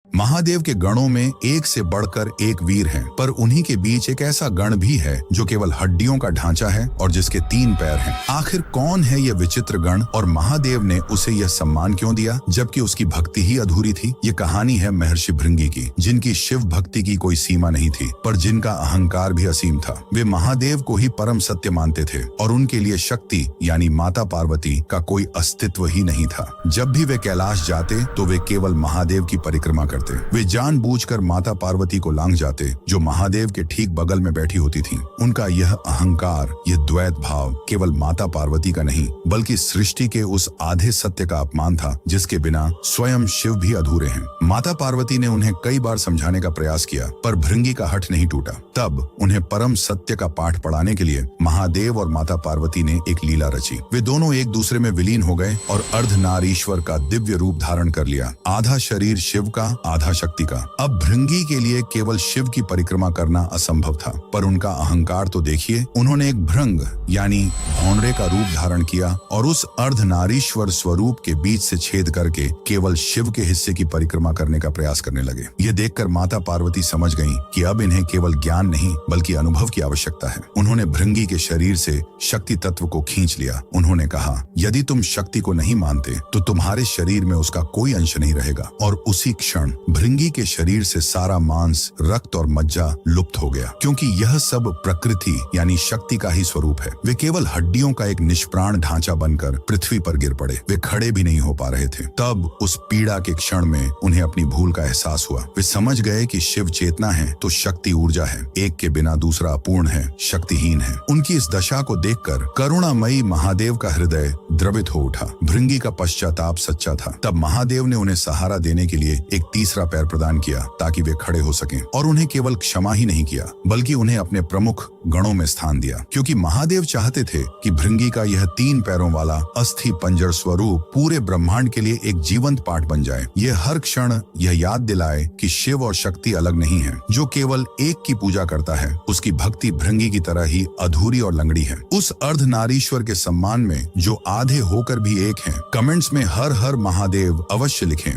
महादेव के गणों में एक से बढ़कर एक वीर हैं, पर उन्हीं के बीच एक ऐसा गण भी है जो केवल हड्डियों का ढांचा है और जिसके 3 पैर हैं। आखिर कौन है यह विचित्र गण और महादेव ने उसे यह सम्मान क्यों दिया जबकि उसकी भक्ति ही अधूरी थी? ये कहानी है महर्षि भृंगी की, जिनकी शिव भक्ति की कोई सीमा नहीं थी, पर जिनका अहंकार भी असीम था। वे महादेव को ही परम सत्य मानते थे और उनके लिए शक्ति यानी माता पार्वती का कोई अस्तित्व ही नहीं था। जब भी वे कैलाश जाते तो वे केवल महादेव की परिक्रमा करते। वे जानबूझकर माता पार्वती को लांघ जाते, जो महादेव के ठीक बगल में बैठी होती थीं। उनका यह अहंकार, यह द्वैत भाव केवल माता पार्वती का नहीं बल्कि सृष्टि के उस आधे सत्य का अपमान था जिसके बिना स्वयं शिव भी अधूरे हैं। माता पार्वती ने उन्हें कई बार समझाने का प्रयास किया, पर भृंगी का हठ नहीं टूटा। तब उन्हें परम सत्य का पाठ पढ़ाने के लिए महादेव और माता पार्वती ने एक लीला रची। वे दोनों एक दूसरे में विलीन हो गए और अर्धनारीश्वर का दिव्य रूप धारण कर लिया, आधा शरीर शिव का, आधा शक्ति का। अब भृंगी के लिए केवल शिव की परिक्रमा करना असंभव था, पर उनका अहंकार तो देखिए। उन्होंने एक भृंग यानी भौंडरे का रूप धारण किया और उस अर्धनारीश्वर स्वरूप के बीच से छेद करके केवल शिव के हिस्से की परिक्रमा करने का प्रयास करने लगे। ये देखकर माता पार्वती समझ गईं कि अब इन्हें केवल ज्ञान नहीं बल्कि अनुभव की आवश्यकता है। उन्होंने भृंगी के शरीर से शक्ति तत्व को खींच लिया। उन्होंने कहा, यदि तुम शक्ति को नहीं मानते तो तुम्हारे शरीर में उसका कोई अंश नहीं रहेगा। और उसी क्षण भृंगी के शरीर से सारा मांस, रक्त और मज्जा लुप्त हो गया, क्योंकि यह सब प्रकृति यानी शक्ति का ही स्वरूप है। वे केवल हड्डियों का एक निष्प्राण ढांचा बनकर पृथ्वी पर गिर पड़े। वे खड़े भी नहीं हो पा रहे थे। तब उस पीड़ा के क्षण में उन्हें अपनी भूल का एहसास हुआ। वे समझ गए कि शिव चेतना है तो शक्ति ऊर्जा है, एक के बिना दूसरा अपूर्ण है, शक्तिहीन है। उनकी इस दशा को देखकर करुणामयी महादेव का हृदय द्रवित हो उठा। भृंगी का पश्चाताप सच्चा था। तब महादेव ने उन्हें सहारा देने के लिए एक तीसरा पैर प्रदान किया ताकि वे खड़े हो सकें, और उन्हें केवल क्षमा ही नहीं किया बल्कि उन्हें अपने प्रमुख गणों में स्थान दिया, क्योंकि महादेव चाहते थे कि भृंगी का यह 3 पैरों वाला अस्थि पंजर स्वरूप पूरे ब्रह्मांड के लिए एक जीवंत पाठ बन जाए। यह हर क्षण यह याद दिलाए कि शिव और शक्ति अलग नहीं है। जो केवल एक की पूजा करता है उसकी भक्ति भृंगी की तरह ही अधूरी और लंगड़ी है। उस अर्धनारीश्वर के सम्मान में जो आधे होकर भी एक हैं, कमेंट्स में हर हर महादेव अवश्य लिखें।